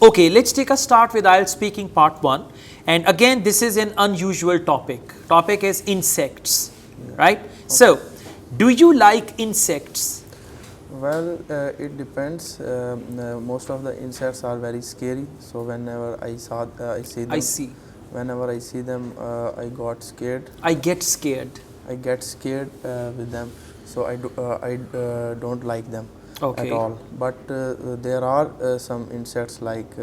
Okay, let's take a start with IELTS speaking part 1. And again, this is an unusual topic. Topic is insects, right? Okay. So, do you like insects? Well, it depends. Most of the insects are very scary. So whenever I see them, whenever I see them, I got scared. I get scared. I get scared with them. So I don't like them at all. But there are some insects like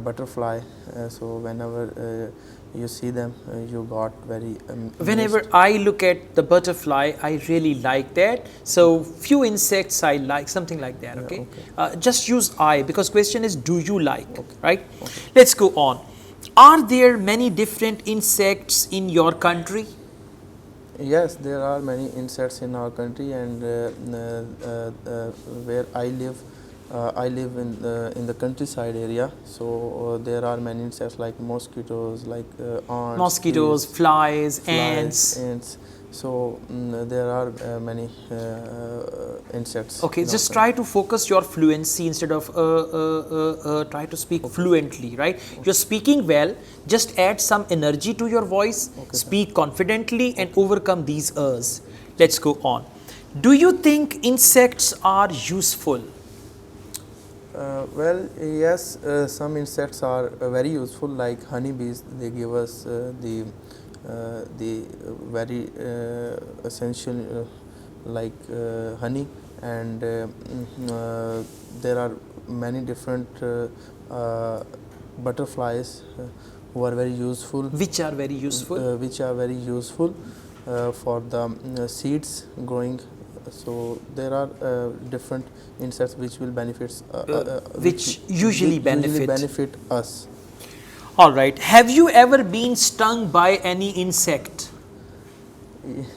butterfly. So whenever you see them, you got very whenever I look at the butterfly, I really like that. So few insects I like, something like that. Okay, just use I, because question is do you like, right? Let's go on. Are there many different insects in your country? Yes, there are many insects in our country, and where I live in the countryside area. So there are many insects like mosquitoes, like ants, mosquitoes, flies, ants. So there are many insects. Okay, just try to focus your fluency instead of try to speak fluently, right? You're speaking well, just add some energy to your voice, speak confidently and overcome these ers. Let's go on. Do you think insects are useful? Well, yes, some insects are very useful, like honeybees. They give us the very essential like honey, and there are many different butterflies who are very useful. Which are very useful? Which are very useful for the seeds growing. So there are different insects which will benefit which usually benefit us. All right. Have you ever been stung by any insect?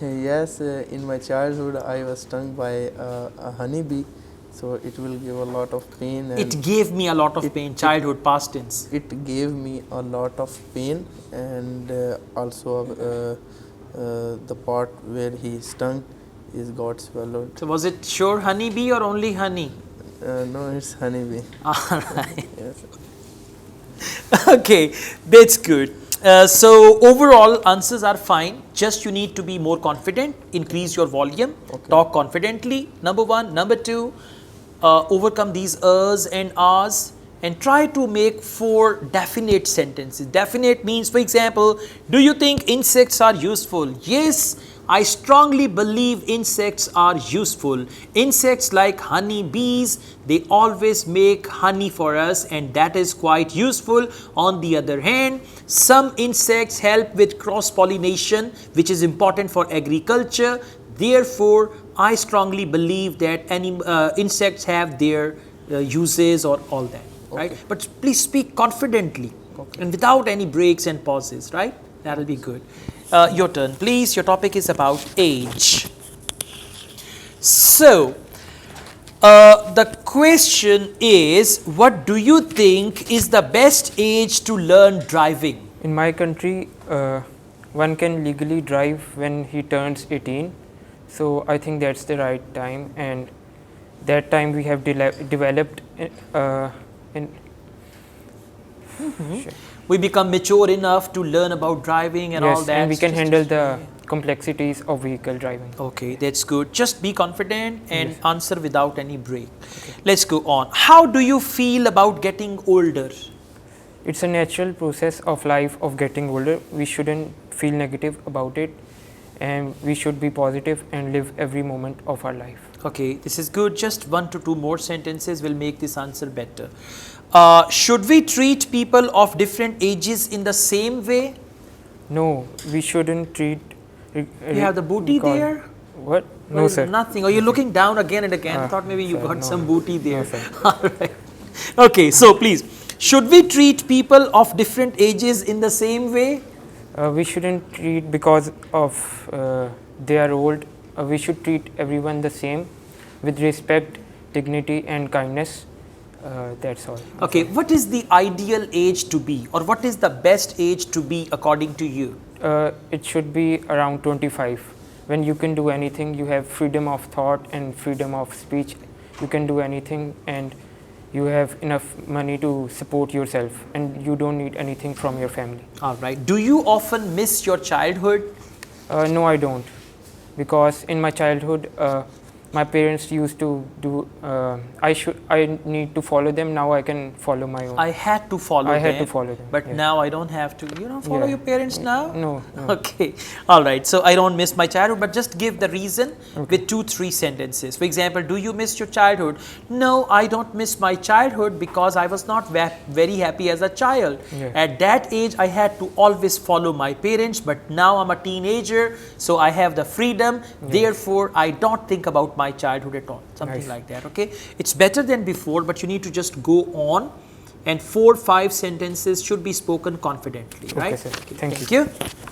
Yes, in my childhood I was stung by a honeybee. So it will give a lot of pain. And it gave me a lot of pain. Childhood, past tense. It gave me a lot of pain, and also the part where he stung is got swallowed. So was it sure honeybee or only honey? No, it's honeybee. All right. Yes. Okay, that's good. So overall answers are fine. Just you need to be more confident, increase your volume, talk confidently. Number 1. Number 2, overcome these ers and ahs, and try to make 4 definite sentences. Definite means, for example, do you think insects are useful? Yes, I strongly believe insects are useful. Insects like honey bees, they always make honey for us, and that is quite useful. On the other hand, some insects help with cross-pollination, which is important for agriculture. Therefore, I strongly believe that any insects have their uses or all that, right? But please speak confidently and without any breaks and pauses, right? That will be good. Your turn, please. Your topic is about age. So, the question is, what do you think is the best age to learn driving? In my country, one can legally drive when he turns 18. So, I think that's the right time, and that time we have developed we become mature enough to learn about driving and all that. And we can handle the complexities of vehicle driving. Okay, that's good. Just be confident and answer without any break. Let's go on. How do you feel about getting older? It's a natural process of life of getting older. We shouldn't feel negative about it, and we should be positive and live every moment of our life. Okay, this is good. Just 1 to 2 more sentences will make this answer better. Should we treat people of different ages in the same way? No, we shouldn't treat. You have the booty there? What? No, sir. Nothing. Are you looking down again and again? I thought maybe you got some booty there. No, all right. Okay, so please, should we treat people of different ages in the same way? We shouldn't treat because of they are old. We should treat everyone the same with respect, dignity and kindness. That's all. Okay, what is the ideal age to be, or what is the best age to be according to you? It should be around 25, when you can do anything. You have freedom of thought and freedom of speech. You can do anything, and you have enough money to support yourself and you don't need anything from your family. All right. Do you often miss your childhood? No, I don't, because in my childhood my parents used to do I need to follow them. Now I can follow my own. I had to follow them. I had to follow them, But yeah. now I don't have to. You don't follow Yeah. your parents now? No. Okay. All right. So I don't miss my childhood, but just give the reason with 2-3 sentences. For example, do you miss your childhood? No, I don't miss my childhood because I was not very happy as a child. Yeah. At that age, I had to always follow my parents, but now I'm a teenager, so I have the freedom. Therefore, I don't think about my childhood at all. Something Nice. like that. Okay. It's better than before, but you need to just go on. And 4-5 sentences should be spoken confidently, right? Okay, sir. Thank you. Thank you.